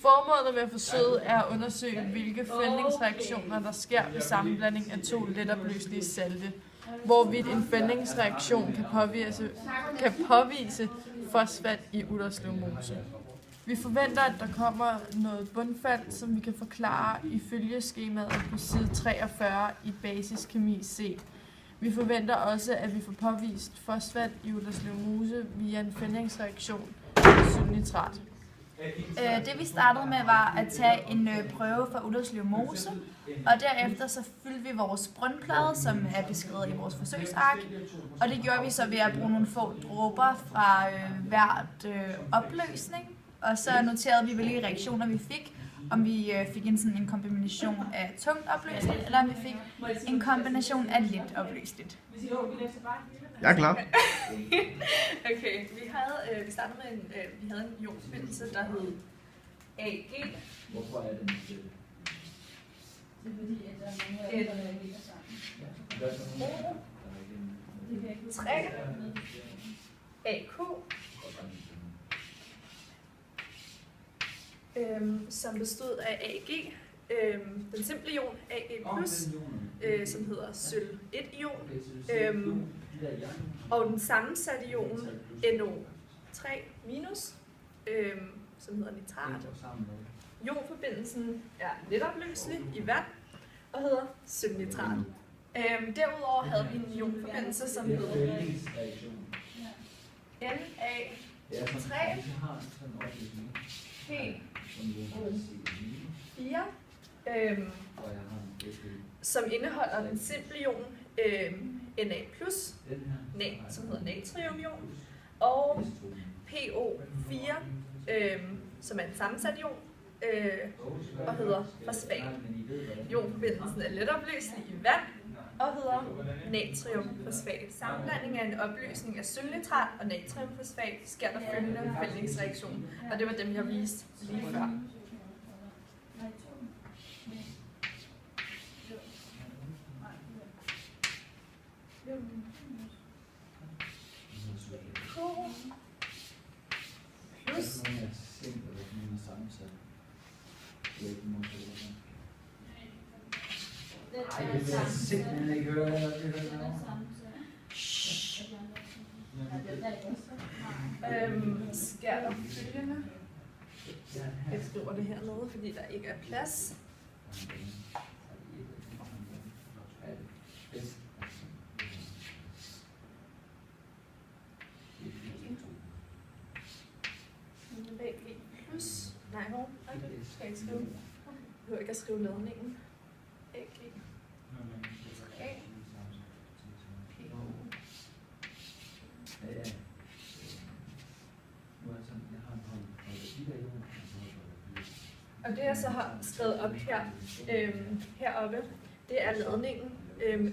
Formålet med forsøget er at undersøge, hvilke fældningsreaktioner der sker ved sammenblanding af to letopløselige salte, hvorvidt en fældningsreaktion kan påvise fosfat i Utterslev Mose. Vi forventer, at der kommer noget bundfald, som vi kan forklare i følgeskemaet på side 43 i basiskemi C. Vi forventer også, at vi får påvist fosfat i Utterslev Mose via en fældningsreaktion med sylnitrat. Det vi startede med var at tage en prøve fra Utterslev Mose, og derefter så fyldte vi vores brøndplade, som er beskrevet i vores forsøgsark, og det gjorde vi så ved at bruge nogle få dråber fra hvert opløsning, og så noterede vi, hvilke reaktioner vi fik, om vi fik en kombination af tungt opløseligt, eller om vi fik en kombination af let opløseligt. Jeg er klar. Okay, vi startede med vi havde en ionforbindelse, der hed AG. Hvorfor er den det? Det er fordi, at der er mange, der ligger sammen. 3 AK, som bestod af AG, den simple ion AG+, som hedder sølv 1-ion, og den sammensatte ion NO3-, som hedder nitrat. Ionforbindelsen er letopløselig i vand og hedder sølvnitrat. Derudover havde vi en ionforbindelse, som hed Na3 P4, som indeholder den simple ion Na+, som hedder natriumion, og PO4, som er en sammensat ion, og hedder fosfat. Ionforbindelsen er letopløselig i vand og hedder natriumfosfat. Sammenblanding af en opløsning af sølvnitrat og natriumfosfat sker der følgende fældningsreaktion, og det var dem, jeg viste lige før. Plus Jeg kan simpelthen ikke høre det. sker der følgende. Jeg skriver det hernede, fordi der ikke er plads. AG plus. Nej, det skal jeg ikke skrive. Jeg behøver ikke at skrive ladningen. AG. 3. Og det jeg så har skrevet op her, heroppe, det er ladningen.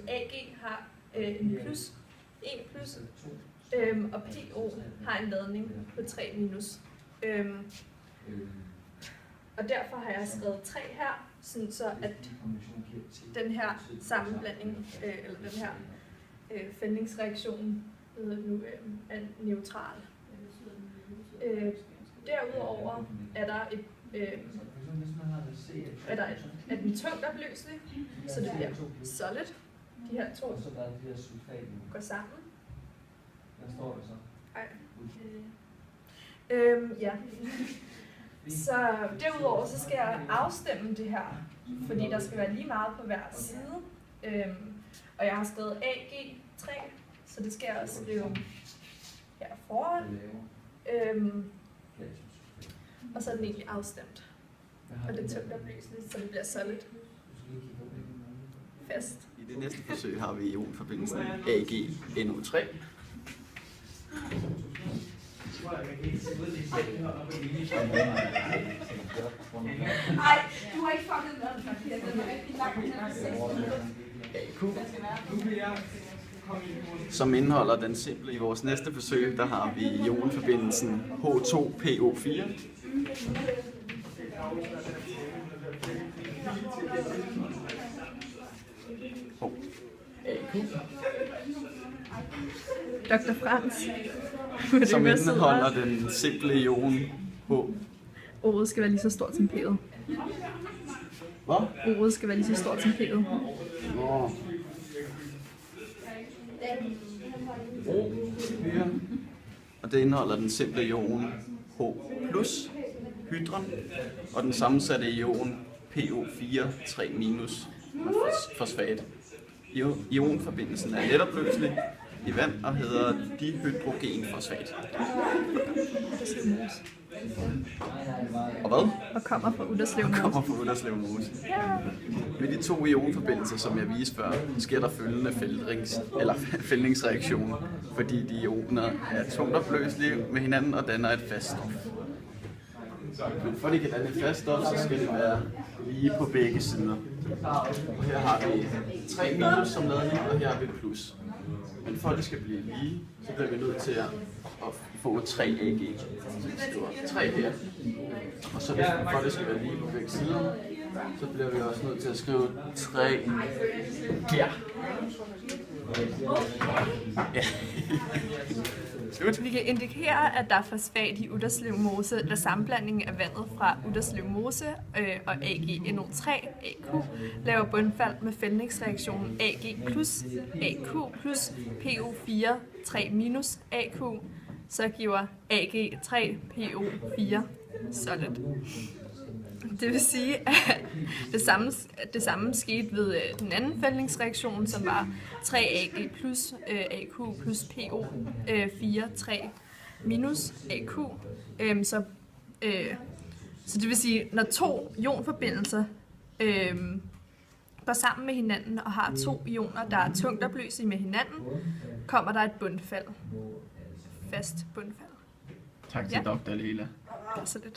AG har en plus, 1 plus, og PO har en ladning på 3 minus. Og derfor har jeg skrevet 3 her, sådan så at den her sammenblanding, eller den her fældningsreaktion, er neutral. Derudover er der er den tungt opløselig, så det bliver solid. De her to går sammen. Hvad står der så? Ja. Så derudover så skal jeg afstemme det her, fordi der skal være lige meget på hver side. Og jeg har skrevet AG3, så det skal jeg også skrive her foran. Og så er den egentlig afstemt. Og det er tungt opløseligt, så det bliver solid. Fast. I det næste forsøg har vi ionforbindelsen AgNO3. Nej, du har ikke fucket noget, Mathias. Den er rigtig lang. Som indeholder den simple. I vores næste forsøg, der har vi ionforbindelsen H2PO4. Dr. Frans. Som indeholder den simple ion H. O'et skal være lige så stort som P'et. Hvad? O'et skal være lige så stort som P'et. Nå. Ja. Og det indeholder den simple ion H+, hydron, og den sammensatte ion PO4 3- med fosfat. Ionforbindelsen er letopløselig i vand og hedder dihydrogenfosfat. Og hvad? Og kommer fra Utterslev Mose. Kommer fra Utterslev Mose. Ved de to ionforbindelser, som jeg viste før, sker der følgende fældningsreaktion, fordi de ioner er tungtopløselige med hinanden og danner et fast stof. Men for at de kan danne et fast stof, så skal det være lige på begge sider. Og her har vi 3- som ladning, og her har vi plus. Men for at det skal blive lige, så bliver vi nødt til at få 3 Ag. Så vi skriver 3 her. Og så for at det skal være lige på begge sider, så bliver vi også nødt til at skrive 3 her. Ja. Slut. Vi kan indikere, at der er fosfat i Utterslev Mose, da sammenblandingen af vandet fra Utterslev Mose og AgNO3 AQ laver bundfald med fældningsreaktionen Ag plus AQ plus PO4 3- AQ, så giver Ag3 PO4 solid. Det vil sige, at det samme skete ved den anden fældningsreaktion, som var 3Ag plus AQ plus PO4 3- AQ. Så det vil sige, når to ionforbindelser går sammen med hinanden og har to ioner, der er tungtopløselige med hinanden, kommer der et bundfald. Fast bundfald. Tak til Dr. Lela. Så lidt.